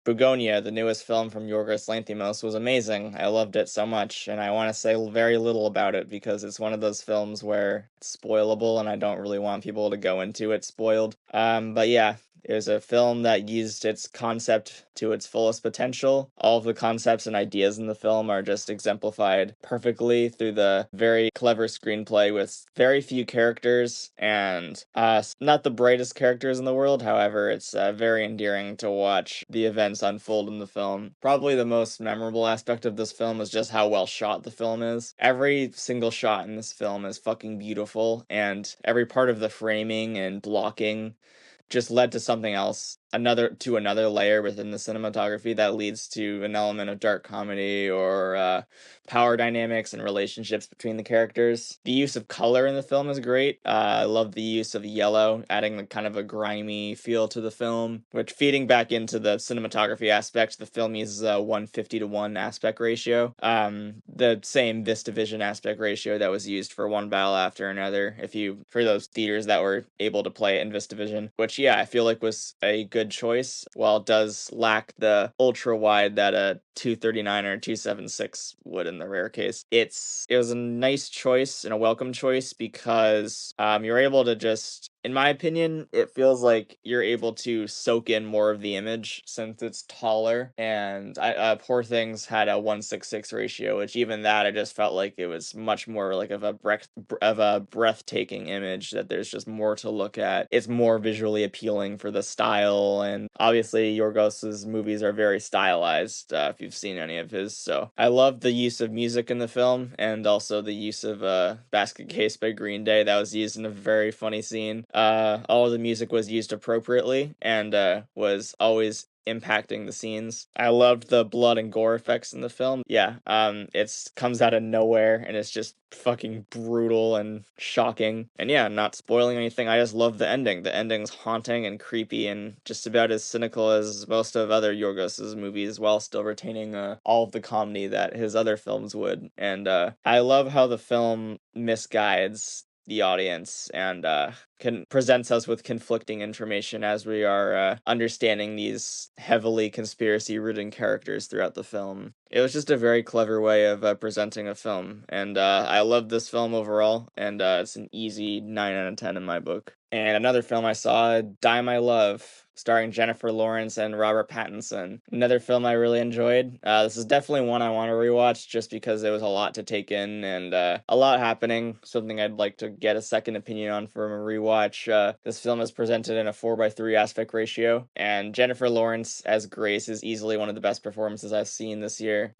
Bugonia, the newest film from Yorgos Lanthimos, was amazing. I loved it so much, and I want to say very little about it because it's one of those films where it's spoilable, and I don't really want people to go into it spoiled. But yeah, it was a film that used its concept to its fullest potential. All of the concepts and ideas in the film are just exemplified perfectly through the very clever screenplay with very few characters and not the brightest characters in the world. However, it's very endearing to watch the events unfold in the film. Probably the most memorable aspect of this film is just how well shot the film is. Every single shot in this film is fucking beautiful, and every part of the framing and blocking just led to something else, another layer within the cinematography that leads to an element of dark comedy or power dynamics and relationships between the characters. The use of color in the film is great. I love the use of yellow, adding the kind of a grimy feel to the film, which, feeding back into the cinematography aspect, the film uses a 150:1 aspect ratio, the same VistaVision aspect ratio that was used for one battle after another, for those theaters that were able to play it in VistaVision, which, yeah, I feel like was a good choice. While it does lack the ultra wide that a 239 or 276 would in the rare case, it was a nice choice and a welcome choice because you're able to just, in my opinion, it feels like you're able to soak in more of the image since it's taller. And Poor Things had a 166 ratio, which even that I just felt like it was much more like of a breathtaking image, that there's just more to look at. It's more visually appealing for the style, and obviously Yorgos's movies are very stylized, if you've seen any of his. So I love the use of music in the film, and also the use of Basket Case by Green Day that was used in a very funny scene. All of the music was used appropriately and was always impacting the scenes. I loved the blood and gore effects in the film. Yeah, it's comes out of nowhere and it's just fucking brutal and shocking. And yeah, not spoiling anything, I just love the ending. The ending's haunting and creepy and just about as cynical as most of other Yorgos's movies, while still retaining all of the comedy that his other films would. And I love how the film misguides the audience and presents us with conflicting information as we are understanding these heavily conspiracy-ridden characters throughout the film. It was just a very clever way of presenting a film, and I love this film overall, and it's an easy 9 out of 10 in my book. And another film I saw, Die My Love, starring Jennifer Lawrence and Robert Pattinson. Another film I really enjoyed. This is definitely one I want to rewatch just because there was a lot to take in and a lot happening. Something I'd like to get a second opinion on from a rewatch. This film is presented in a 4:3 aspect ratio, and Jennifer Lawrence as Grace is easily one of the best performances I've seen this year.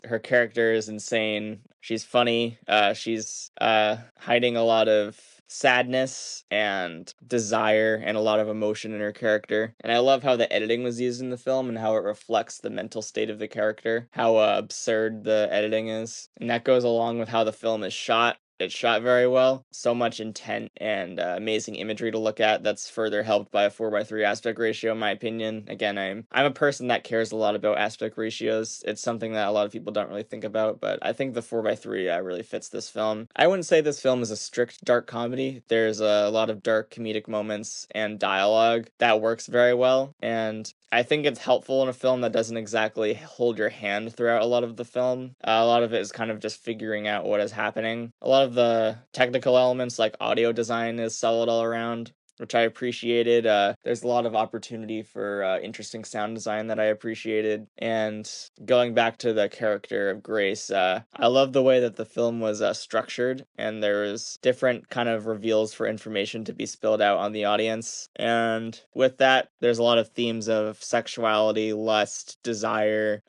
Her character is insane. She's funny. She's hiding a lot of sadness and desire and a lot of emotion in her character. And I love how the editing was used in the film and how it reflects the mental state of the character, how absurd the editing is. And that goes along with how the film is shot. It's shot very well. So much intent and amazing imagery to look at. That's further helped by a 4:3 aspect ratio, in my opinion. Again, I'm a person that cares a lot about aspect ratios. It's something that a lot of people don't really think about, but I think the 4:3 really fits this film. I wouldn't say this film is a strict dark comedy. There's a lot of dark comedic moments and dialogue that works very well, and I think it's helpful in a film that doesn't exactly hold your hand throughout a lot of the film. A lot of it is kind of just figuring out what is happening. A lot of the technical elements, like audio design, is solid all around, which I appreciated. There's a lot of opportunity for interesting sound design that I appreciated. And going back to the character of Grace, I love the way that the film was structured, and there was different kind of reveals for information to be spilled out on the audience. And with that, there's a lot of themes of sexuality, lust, desire,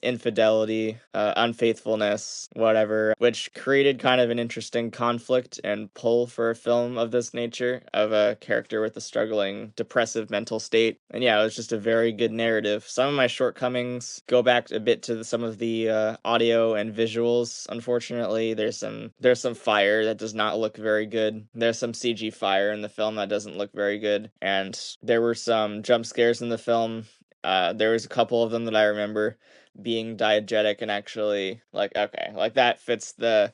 infidelity, unfaithfulness, whatever, which created kind of an interesting conflict and pull for a film of this nature, of a character with a struggling depressive mental state. And yeah, it was just a very good narrative. Some of my shortcomings go back a bit to some of the audio and visuals. Unfortunately, there's some fire that does not look very good. There's some CG fire in the film that doesn't look very good, and there were some jump scares in the film There was a couple of them that I remember being diegetic and actually like, okay, like that fits the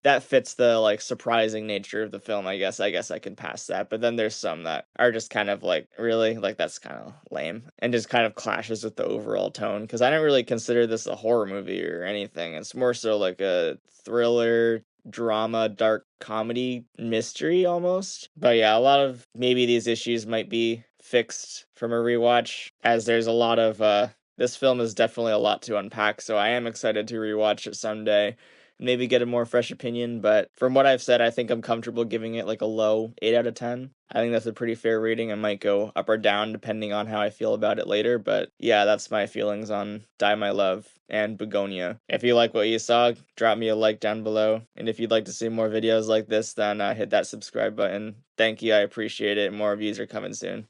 like surprising nature of the film. I guess I can pass that. But then there's some that are just kind of like, really, like that's kind of lame and just kind of clashes with the overall tone, because I don't really consider this a horror movie or anything. It's more so like a thriller, drama, dark comedy, mystery almost. But yeah, a lot of maybe these issues might be fixed from a rewatch, as there's a lot of this film is definitely a lot to unpack, so I am excited to rewatch it someday. Maybe get a more fresh opinion, but from what I've said, I think I'm comfortable giving it like a low 8 out of 10. I think that's a pretty fair rating. I might go up or down depending on how I feel about it later, but yeah, that's my feelings on Die My Love and Bugonia. If you like what you saw, drop me a like down below, and if you'd like to see more videos like this, then hit that subscribe button. Thank you, I appreciate it. More reviews are coming soon.